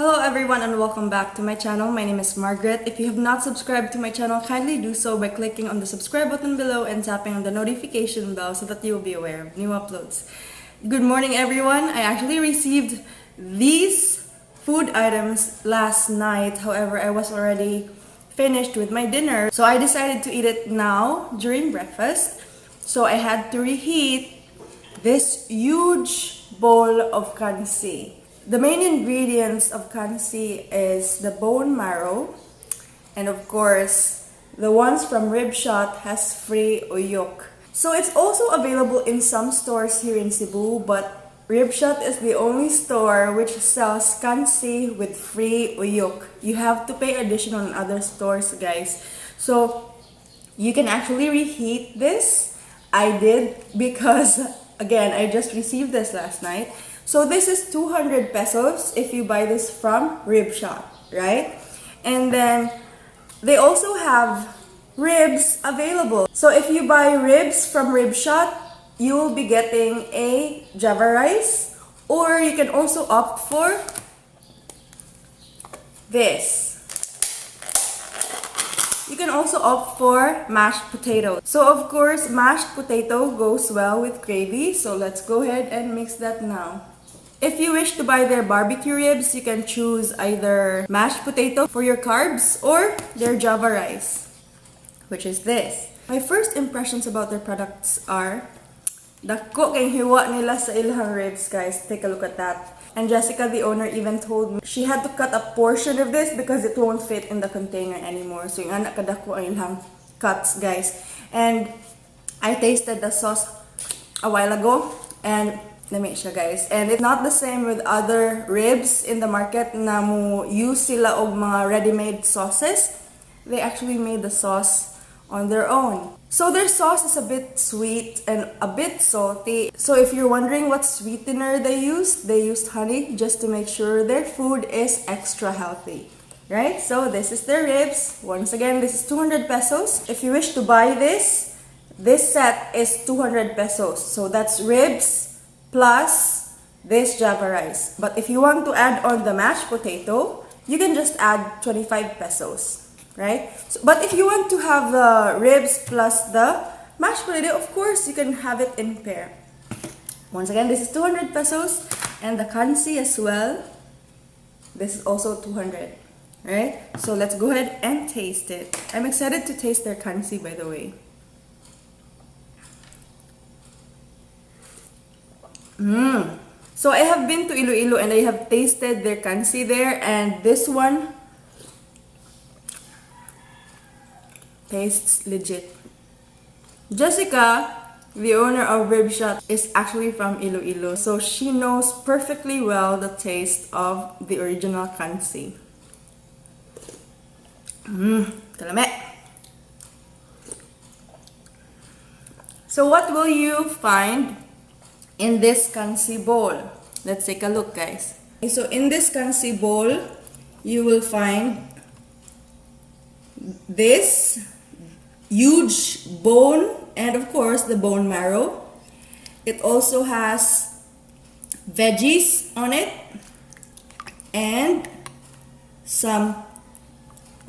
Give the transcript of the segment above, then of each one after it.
Hello everyone and welcome back to my channel. My name is Margrette. If you have not subscribed to my channel, kindly do so by clicking on the subscribe button below and tapping on the notification bell so that you will be aware of new uploads. Good morning everyone. I actually received these food items last night. However, I was already finished with my dinner. So I decided to eat it now during breakfast. So I had to reheat this huge bowl of Cansi. The main ingredients of Cansi is the bone marrow, and of course, the ones from Ribshot has free uyok. So it's also available in some stores here in Cebu, but Ribshot is the only store which sells Cansi with free uyok. You have to pay additional in other stores, guys. So you can actually reheat this. I did because, again, I just received this last night. So this is 200 pesos if you buy this from Ribshot, right? And then they also have ribs available. So if you buy ribs from Ribshot, you will be getting a java rice, or you can also opt for this. You can also opt for mashed potato. So of course, mashed potato goes well with gravy. So let's go ahead and mix that now. If you wish to buy their barbecue ribs, you can choose either mashed potato for your carbs or their java rice, which is this. My first impressions about their products are dako kay hiwa nila sa ilang ribs, guys. Take a look at that. And Jessica, the owner, even told me she had to cut a portion of this because it won't fit in the container anymore. So yung anak kadako ang ilang cuts, guys. And I tasted the sauce a while ago, and lami siya, guys. And it's not the same with other ribs in the market na mo use sila og mga ready-made sauces. They actually made the sauce on their own. So their sauce is a bit sweet and a bit salty. So if you're wondering what sweetener they used honey just to make sure their food is extra healthy. Right? So this is their ribs. Once again, this is 200 pesos. If you wish to buy this set is 200 pesos. So that's ribs plus this java rice. But if you want to add on the mashed potato, you can just add 25 pesos. Right? So, but if you want to have the ribs plus the mashed potato, of course, you can have it in pair. Once again, this is 200 pesos. And the Cansi as well, this is also 200. Right? So let's go ahead and taste it. I'm excited to taste their Cansi, by the way. So I have been to Iloilo and I have tasted their Cansi there, and this one tastes legit. Jessica, the owner of Ribshot, is actually from Iloilo, so she knows perfectly well the taste of the original Cansi. Kalame. So what will you find in this Cansi bowl? Let's take a look, guys. So in this Cansi bowl, you will find this huge bone and of course the bone marrow. It also has veggies on it and some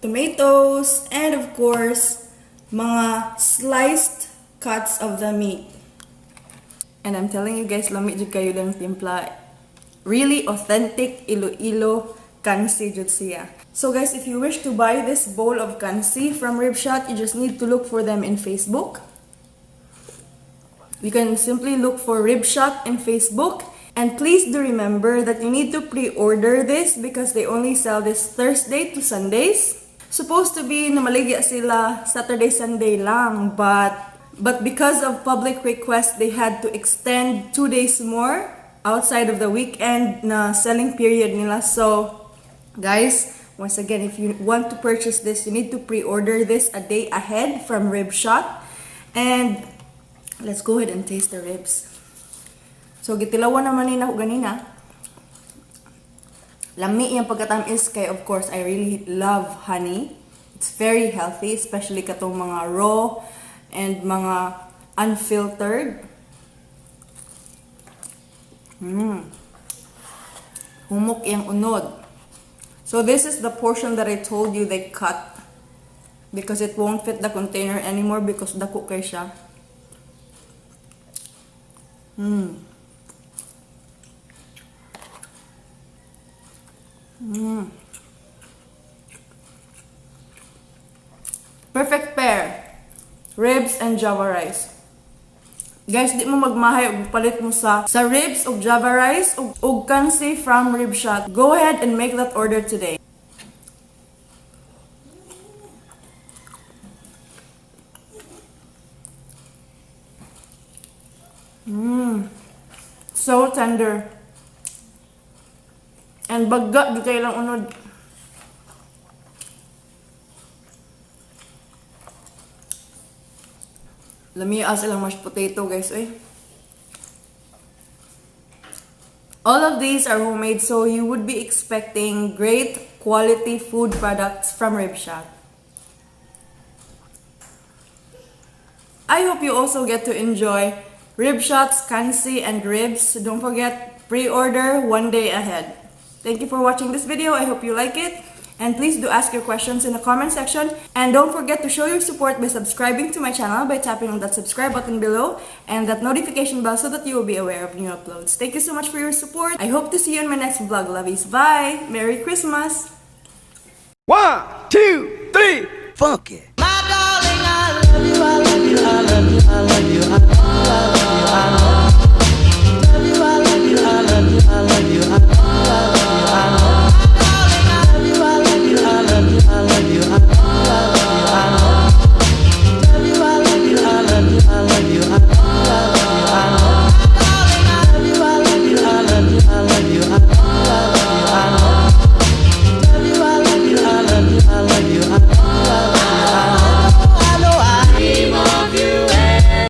tomatoes and of course mga sliced cuts of the meat. And I'm telling you guys, lami jud kayo lang timpla. Really authentic Iloilo Cansi jud siya. So guys, if you wish to buy this bowl of Cansi from Ribshot, you just need to look for them in Facebook. You can simply look for Ribshot in Facebook. And please do remember that you need to pre-order this because they only sell this Thursday to Sundays. Supposed to be na maligya sila Saturday, Sunday lang, but because of public request, they had to extend 2 days more outside of the weekend na selling period nila. So, guys, once again, if you want to purchase this, you need to pre-order this a day ahead from Ribshot. And let's go ahead and taste the ribs. So, gitilawan naman nina ko ganina. Lami yung pagkatamis kay, of course, I really love honey. It's very healthy, especially katong mga raw and mga unfiltered. Humok yung unod. So this is the portion that I told you they cut because it won't fit the container anymore because dako kay siya. Perfect pair. Ribs and Java rice. Guys, di mo magmahay og palit mo sa ribs og Java rice og Cansi from Ribshot. Go ahead and make that order today. So tender. And bagga di kay lang unod. Lamiya silang mashed potato, guys, eh. All of these are homemade, so you would be expecting great quality food products from Ribshot. I hope you also get to enjoy Ribshot's Cansi and ribs. Don't forget, pre-order 1 day ahead. Thank you for watching this video. I hope you like it. And please do ask your questions in the comment section. And don't forget to show your support by subscribing to my channel by tapping on that subscribe button below and that notification bell so that you will be aware of new uploads. Thank you so much for your support. I hope to see you in my next vlog, lovies. Bye! Merry Christmas! 1, 2, 3, funky. My darling, I love you, I love you, I love you, I love you, I love you.